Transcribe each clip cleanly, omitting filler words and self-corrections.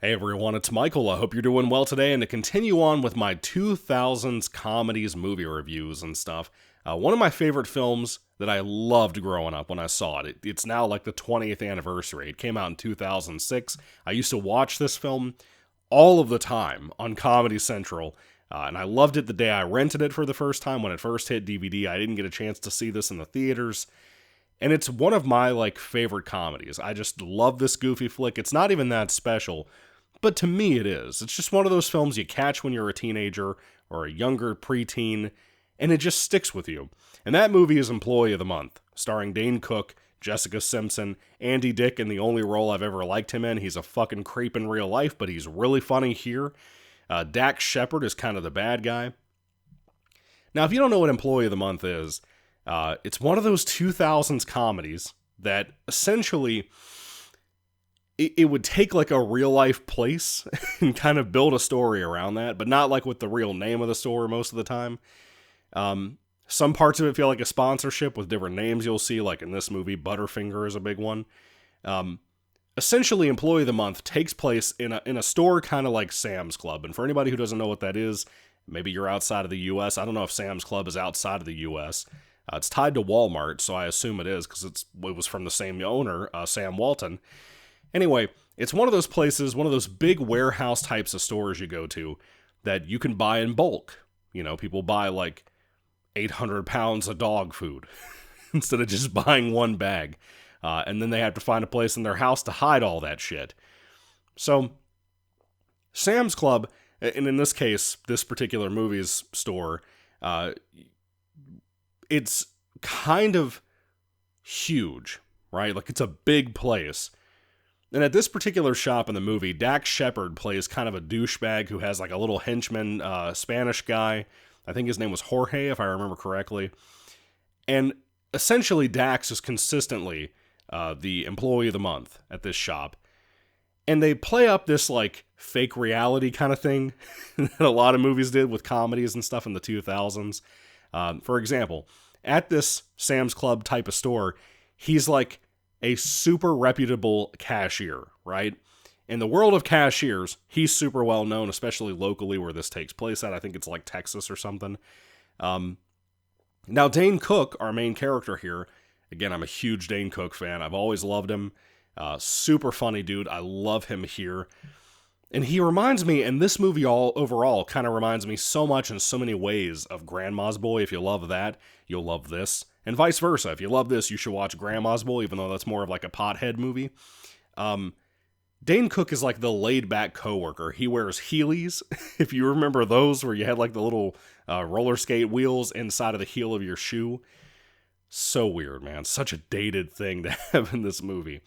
Hey everyone, it's Michael. I hope you're doing well today. And to continue on with my 2000s comedies movie reviews and stuff, one of my favorite films that I loved growing up when I saw it. It's now like the 20th anniversary. It came out in 2006. I used to watch this film all of the time on Comedy Central, and I loved it the day I rented it for the first time when it first hit DVD. I didn't get a chance to see this in the theaters. And it's one of my favorite comedies. I just love this goofy flick. It's not even that special, but to me it is. It's just one of those films you catch when you're a teenager or a younger preteen, and it just sticks with you. And that movie is Employee of the Month, starring Dane Cook, Jessica Simpson, Andy Dick in the only role I've ever liked him in. He's a fucking creep in real life, but he's really funny here. Dax Shepard is kind of the bad guy. Now, if you don't know what Employee of the Month is, it's one of those 2000s comedies that essentially it would take like a real life place and kind of build a story around that, but not like with the real name of the store most of the time. Some parts of it feel like a sponsorship with different names you'll see, like in this movie, Butterfinger is a big one. Essentially, Employee of the Month takes place in a store kind of like Sam's Club. And for anybody who doesn't know what that is, maybe you're outside of the U.S. I don't know if Sam's Club is outside of the U.S. It's tied to Walmart, so I assume it is because it was from the same owner, Sam Walton. Anyway, it's one of those places, one of those big warehouse types of stores you go to that you can buy in bulk. You know, people buy like 800 pounds of dog food instead of just buying one bag. And then they have to find a place in their house to hide all that shit. So, Sam's Club, and in this case, this particular movie's store, it's kind of huge, right? Like, it's a big place. And at this particular shop in the movie, Dax Shepard plays kind of a douchebag who has like a little henchman, Spanish guy. I think his name was Jorge, if I remember correctly. And essentially, Dax is consistently the employee of the month at this shop. And they play up this like fake reality kind of thing that a lot of movies did with comedies and stuff in the 2000s. For example, at this Sam's Club type of store, he's like a super reputable cashier, right? In the world of cashiers, he's super well known, especially locally where this takes place at. I think it's like Texas or something. Now, Dane Cook, our main character here, again, I'm a huge Dane Cook fan. I've always loved him. Super funny dude. I love him here. And he reminds me, and this movie all overall kind of reminds me so much in so many ways of Grandma's Boy. If you love that, you'll love this. And vice versa. If you love this, you should watch Grandma's Boy, even though that's more of like a pothead movie. Dane Cook is like the laid-back coworker. He wears Heelys, if you remember those, where you had like the little roller skate wheels inside of the heel of your shoe. So weird, man. Such a dated thing to have in this movie.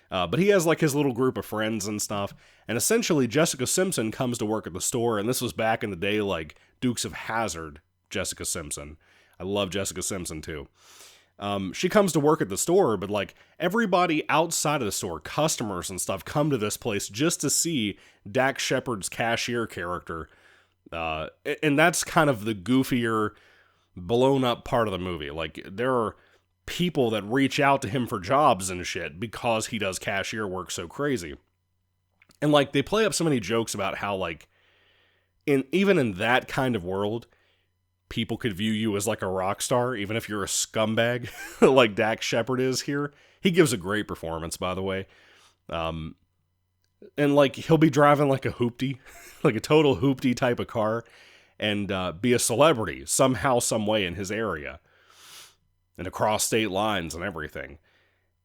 But he has like his little group of friends and stuff. And essentially, Jessica Simpson comes to work at the store. And this was back in the day, like Dukes of Hazzard Jessica Simpson. I love Jessica Simpson too. She comes to work at the store, but like everybody outside of the store, customers and stuff, come to this place just to see Dax Shepard's cashier character. And that's kind of the goofier, blown up part of the movie. Like there are people that reach out to him for jobs and shit because he does cashier work so crazy. And like they play up so many jokes about how like even in that kind of world, people could view you as like a rock star, even if you're a scumbag like Dax Shepard is here. He gives a great performance, by the way. And like he'll be driving like a hoopty, like a total hoopty type of car, and be a celebrity somehow, some way in his area, and across state lines and everything.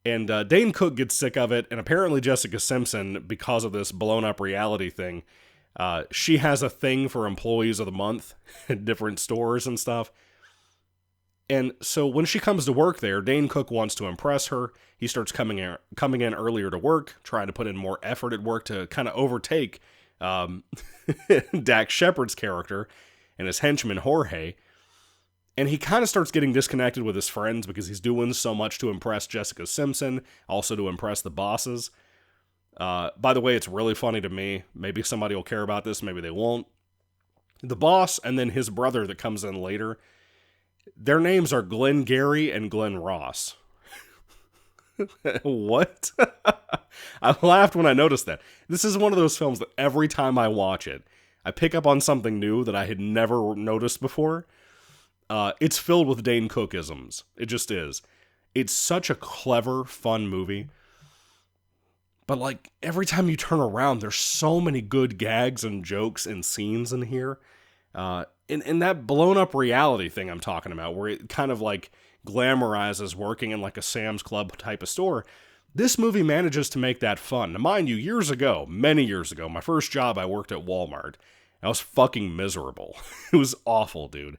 And Dane Cook gets sick of it, and apparently Jessica Simpson, because of this blown up reality thing, she has a thing for employees of the month at different stores and stuff. And so when she comes to work there, Dane Cook wants to impress her. He starts coming in earlier to work, trying to put in more effort at work to kind of overtake Dax Shepard's character and his henchman Jorge. And he kind of starts getting disconnected with his friends because he's doing so much to impress Jessica Simpson, also to impress the bosses. By the way, it's really funny to me. Maybe somebody will care about this, maybe they won't. The boss and then his brother that comes in later, their names are Glenn Gary and Glenn Ross. What? I laughed when I noticed that. This is one of those films that every time I watch it, I pick up on something new that I had never noticed before. It's filled with Dane Cook-isms. It just is. It's such a clever, fun movie. But, like, every time you turn around, there's so many good gags and jokes and scenes in here. In that blown-up reality thing I'm talking about, where it kind of, like, glamorizes working in, like, a Sam's Club type of store, this movie manages to make that fun. Now, mind you, years ago, many years ago, my first job, I worked at Walmart. I was fucking miserable. It was awful, dude.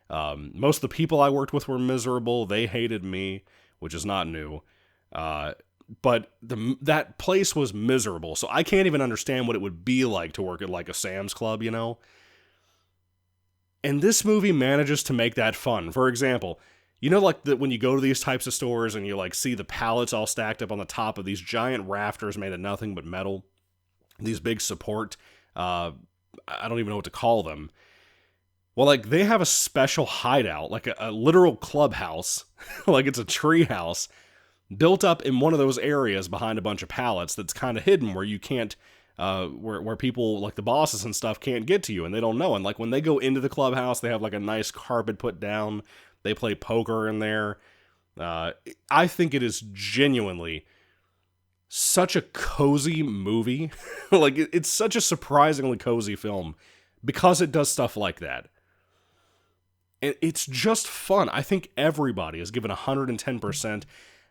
Most of the people I worked with were miserable. They hated me, which is not new. But that place was miserable, so I can't even understand what it would be like to work at like a Sam's Club, you know? And this movie manages to make that fun. For example, you know, like when you go to these types of stores and you like see the pallets all stacked up on the top of these giant rafters made of nothing but metal, these big support, I don't even know what to call them. Well, like, they have a special hideout, like a literal clubhouse, like it's a tree house, built up in one of those areas behind a bunch of pallets that's kind of hidden where you can't, where people, like the bosses and stuff, can't get to you and they don't know. And, like, when they go into the clubhouse, they have, like, a nice carpet put down. They play poker in there. I think it is genuinely such a cozy movie. Like, it's such a surprisingly cozy film because it does stuff like that. And it's just fun. I think everybody is given 110%.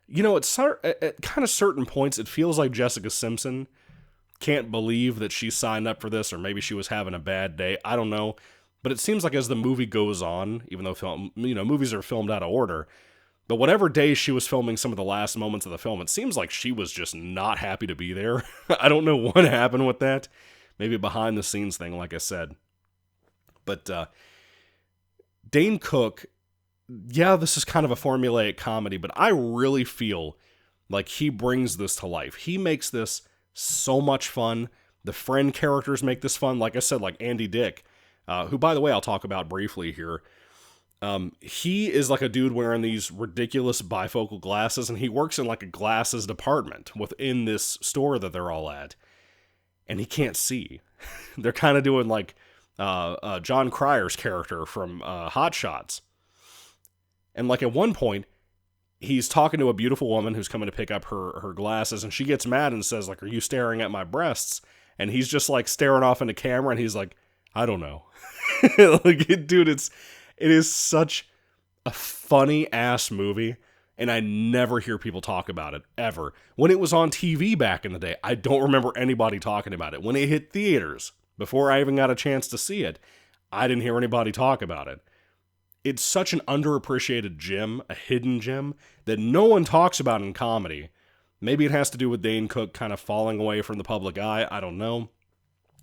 You know, at kind of certain points, it feels like Jessica Simpson can't believe that she signed up for this, or maybe she was having a bad day. I don't know. But it seems like as the movie goes on, even though movies are filmed out of order, but whatever day she was filming some of the last moments of the film, it seems like she was just not happy to be there. I don't know what happened with that. Maybe a behind the scenes thing, like I said. But Dane Cook, yeah, this is kind of a formulaic comedy, but I really feel like he brings this to life. He makes this so much fun. The friend characters make this fun. Like I said, like Andy Dick, who, by the way, I'll talk about briefly here. He is like a dude wearing these ridiculous bifocal glasses, and he works in like a glasses department within this store that they're all at. And he can't see. They're kind of doing like John Cryer's character from Hot Shots. And like at one point, he's talking to a beautiful woman who's coming to pick up her glasses, and she gets mad and says, like, "Are you staring at my breasts?" And he's just like staring off into camera, and he's like, "I don't know." Like, dude, it is such a funny ass movie, and I never hear people talk about it, ever. When it was on TV back in the day, I don't remember anybody talking about it. When it hit theaters, before I even got a chance to see it, I didn't hear anybody talk about it. It's such an underappreciated gem, a hidden gem, that no one talks about in comedy. Maybe it has to do with Dane Cook kind of falling away from the public eye, I don't know.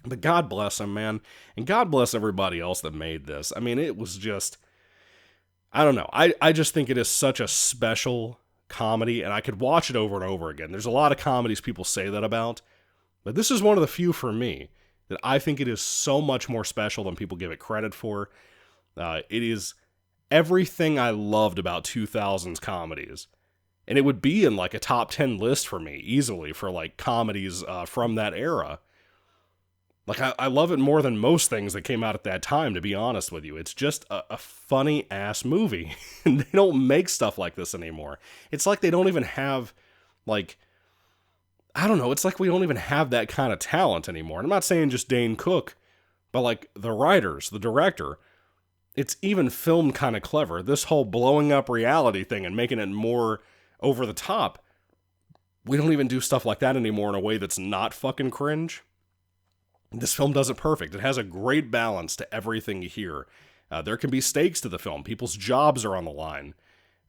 But God bless him, man. And God bless everybody else that made this. I mean, it was just, I don't know. I just think it is such a special comedy, and I could watch it over and over again. There's a lot of comedies people say that about, but this is one of the few for me that I think it is so much more special than people give it credit for. It is everything I loved about 2000s comedies. And it would be in like a top 10 list for me, easily, for like comedies from that era. Like, I love it more than most things that came out at that time, to be honest with you. It's just a funny-ass movie. And they don't make stuff like this anymore. It's like they don't even have, like, I don't know, it's like we don't even have that kind of talent anymore. And I'm not saying just Dane Cook, but like the writers, the director. It's even filmed kind of clever. This whole blowing up reality thing and making it more over the top. We don't even do stuff like that anymore in a way that's not fucking cringe. This film does it perfect. It has a great balance to everything here. There can be stakes to the film. People's jobs are on the line.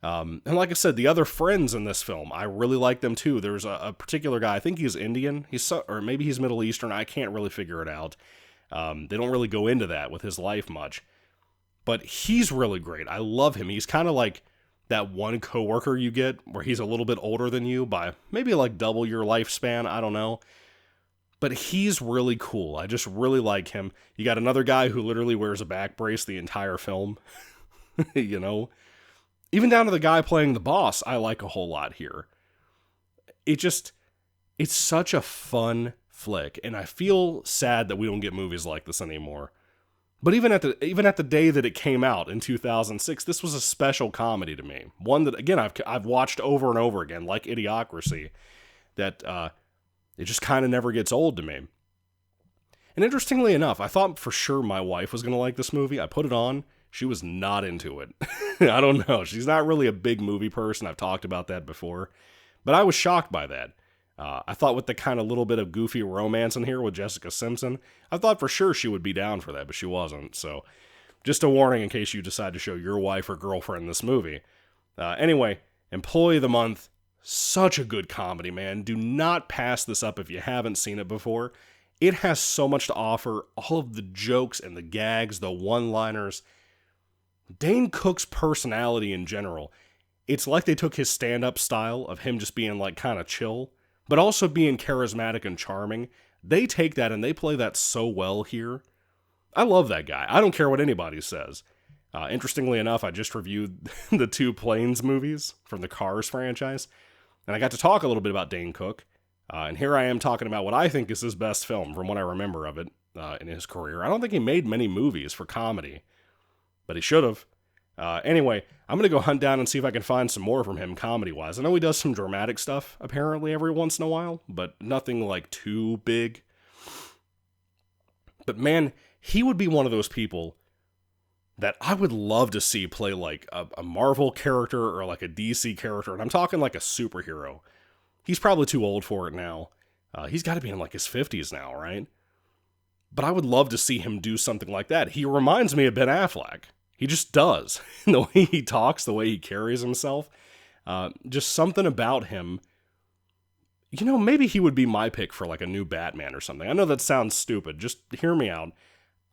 And like I said, the other friends in this film, I really like them too. There's a particular guy, I think he's Indian, or maybe he's Middle Eastern, I can't really figure it out. They don't really go into that with his life much. But he's really great. I love him. He's kind of like that one coworker you get where he's a little bit older than you by maybe like double your lifespan. I don't know. But he's really cool. I just really like him. You got another guy who literally wears a back brace the entire film. You know? Even down to the guy playing the boss, I like a whole lot here. it just, it's such a fun flick, and I feel sad that we don't get movies like this anymore. But even at the day that it came out in 2006, this was a special comedy to me. One that, again, I've watched over and over again, like Idiocracy, that it just kind of never gets old to me. And interestingly enough, I thought for sure my wife was going to like this movie. I put it on. She was not into it. I don't know. She's not really a big movie person. I've talked about that before. But I was shocked by that. I thought with the kind of little bit of goofy romance in here with Jessica Simpson, I thought for sure she would be down for that, but she wasn't. So just a warning in case you decide to show your wife or girlfriend this movie. Anyway, Employee of the Month, such a good comedy, man. Do not pass this up if you haven't seen it before. It has so much to offer. All of the jokes and the gags, the one-liners. Dane Cook's personality in general. It's like they took his stand-up style of him just being like kind of chill, but also being charismatic and charming. They take that and they play that so well here. I love that guy. I don't care what anybody says. Interestingly enough, I just reviewed the 2 Planes movies from the Cars franchise, and I got to talk a little bit about Dane Cook. And here I am talking about what I think is his best film from what I remember of it in his career. I don't think he made many movies for comedy, but he should have. Anyway, I'm going to go hunt down and see if I can find some more from him comedy-wise. I know he does some dramatic stuff, apparently, every once in a while, but nothing like too big. But man, he would be one of those people that I would love to see play like a Marvel character or like a DC character, and I'm talking like a superhero. He's probably too old for it now. He's got to be in like his 50s now, right? But I would love to see him do something like that. He reminds me of Ben Affleck. He just does. The way he talks, the way he carries himself. Just something about him. You know, maybe he would be my pick for like a new Batman or something. I know that sounds stupid. Just hear me out.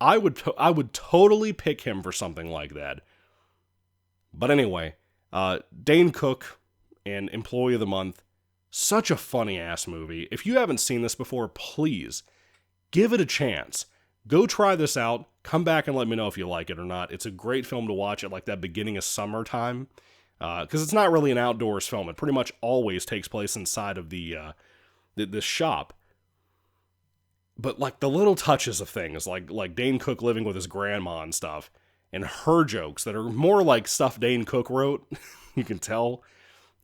I would totally pick him for something like that. But anyway, Dane Cook and Employee of the Month. Such a funny-ass movie. If you haven't seen this before, please, give it a chance. Go try this out. Come back and let me know if you like it or not. It's a great film to watch at like that beginning of summertime. Because it's not really an outdoors film. It pretty much always takes place inside of the shop. But like the little touches of things, like Dane Cook living with his grandma and stuff, and her jokes that are more like stuff Dane Cook wrote, you can tell.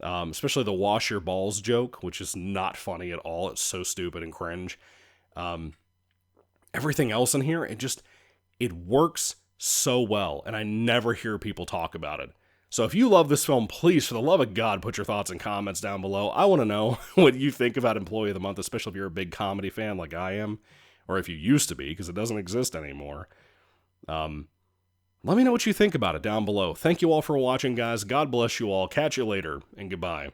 Especially the wash your balls joke, which is not funny at all. It's so stupid and cringe. Everything else in here, it works so well, and I never hear people talk about it. So if you love this film, please, for the love of God, put your thoughts and comments down below. I want to know what you think about Employee of the Month, especially if you're a big comedy fan like I am, or if you used to be, because it doesn't exist anymore. Let me know what you think about it down below. Thank you all for watching, guys. God bless you all. Catch you later, and goodbye.